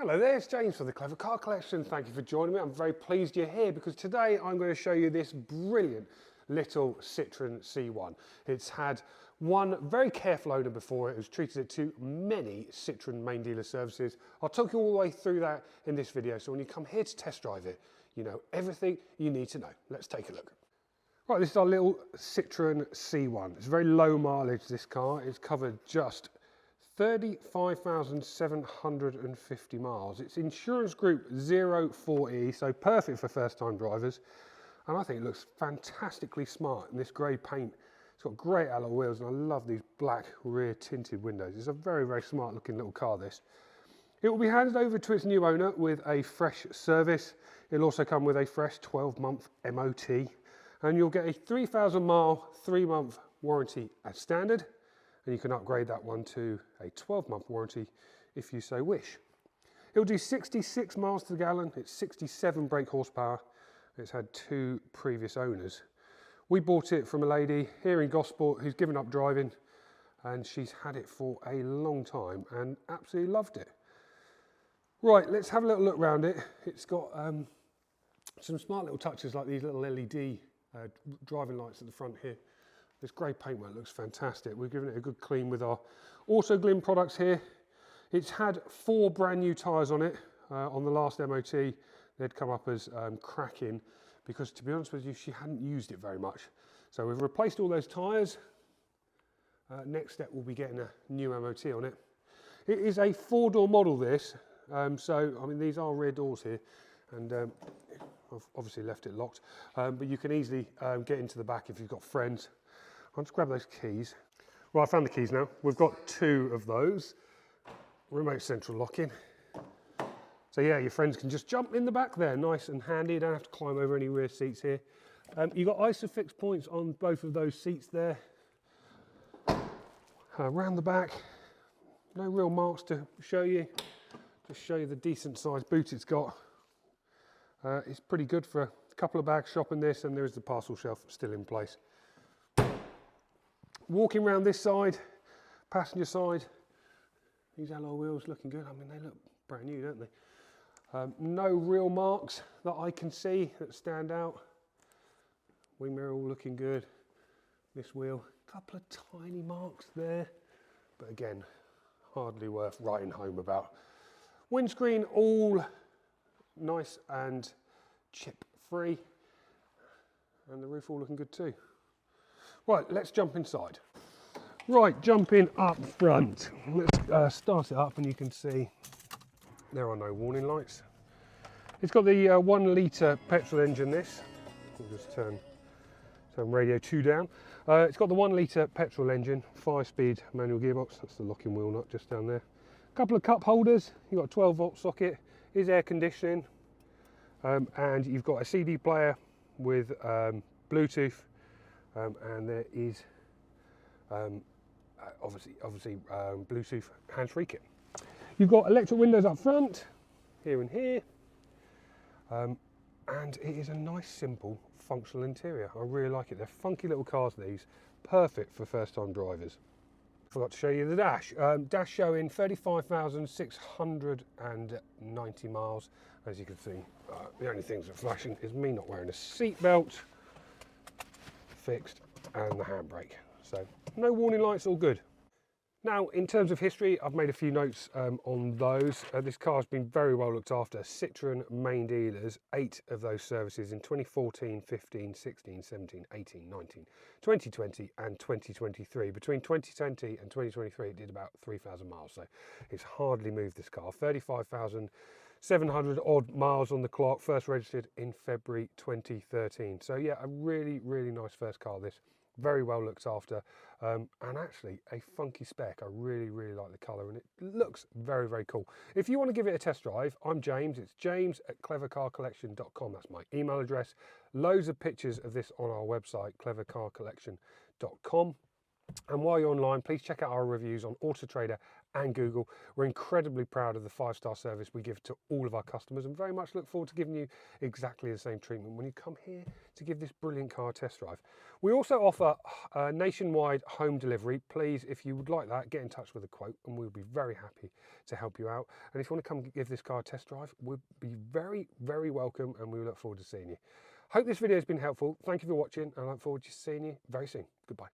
Hello there, it's James from the Clever Car Collection. Thank you for joining me. I'm very pleased you're here because today I'm going to show you this brilliant little Citroen C1. It's had one very careful owner before it, who's treated it to many Citroen main dealer services. I'll talk you all the way through that in this video, so when you come here to test drive it, you know everything you need to know. Let's take a look. Right, this is our little Citroen C1. It's very low mileage, this car. It's covered just 35,750 miles. It's insurance group 04E, so perfect for first-time drivers. And I think it looks fantastically smart in this grey paint. It's got great alloy wheels, and I love these black rear tinted windows. It's a very, very smart looking little car, this. It will be handed over to its new owner with a fresh service. It'll also come with a fresh 12-month MOT. And you'll get a 3,000 mile, 3-month warranty as standard. And you can upgrade that one to a 12-month warranty if you so wish. It'll do 66 miles to the gallon. It's 67 brake horsepower. It's had 2 previous owners. We bought it from a lady here in Gosport who's given up driving, and she's had it for a long time and absolutely loved it. Right, let's have a little look around it. It's got some smart little touches like these little LED driving lights at the front here. This grey paintwork looks fantastic. We've given it a good clean with our Auto Glim products here. It's had 4 brand new tyres on it. On the last MOT, they'd come up as cracking because, to be honest with you, she hadn't used it very much. So we've replaced all those tyres. Next step will be getting a new MOT on it. It is a 4-door model, this. So, I mean, these are rear doors here, and I've obviously left it locked. But you can easily get into the back if you've got friends. I'll just grab those keys. Well, I found the keys now. We've got 2 of those. Remote central locking. So yeah, your friends can just jump in the back there. Nice and handy. You don't have to climb over any rear seats here. You've got ISOFIX points on both of those seats there. Around the back, no real marks to show you. Just show you the decent sized boot it's got. It's pretty good for a couple of bags shopping this, and there is the parcel shelf still in place. Walking around this side, passenger side, these alloy wheels looking good. I mean, they look brand new, don't they? No real marks that I can see that stand out. Wing mirror all looking good. This wheel, a couple of tiny marks there, but again, hardly worth writing home about. Windscreen all nice and chip free, and the roof all looking good too. Right, let's jump inside. Right, jumping up front. Let's start it up, and you can see there are no warning lights. It's got the 1 litre petrol engine, this. We'll just turn radio 2 down. It's got the 1 litre petrol engine, 5-speed manual gearbox. That's the locking wheel nut just down there. A couple of cup holders. You've got a 12-volt socket. Is air conditioning. And you've got a CD player with Bluetooth. And there is obviously Bluetooth hands-free kit. You've got electric windows up front, here and here, and it is a nice, simple, functional interior. I really like it. They're funky little cars, these, perfect for first-time drivers. Forgot to show you the dash. Dash showing 35,690 miles. As you can see, the only things that are flashing is me not wearing a seatbelt. Fixed, and the handbrake. So no warning lights, all good. Now, in terms of history, I've made a few notes on those. This car has been very well looked after. Citroen main dealers, 8 of those services in 2014, 15, 16, 17, 18, 19, 2020 and 2023. Between 2020 and 2023 it did about 3,000 miles, so it's hardly moved, this car. 35,700 odd miles on the clock, first registered in February 2013. So yeah, a really, really nice first car, this. Very well looked after, and actually a funky spec. I really, really like the colour, and it looks very, very cool. If you want to give it a test drive, I'm James. It's james@clevercarcollection.com. That's my email address. Loads of pictures of this on our website, clevercarcollection.com. And while you're online, please check out our reviews on Auto Trader and Google. We're incredibly proud of the 5-star service we give to all of our customers, and very much look forward to giving you exactly the same treatment when you come here to give this brilliant car a test drive. We also offer nationwide home delivery. Please, if you would like that, get in touch with a quote and we'll be very happy to help you out. And if you want to come give this car a test drive, we'll be very, very welcome, and we look forward to seeing you. Hope this video has been helpful. Thank you for watching, and I look forward to seeing you very soon. Goodbye.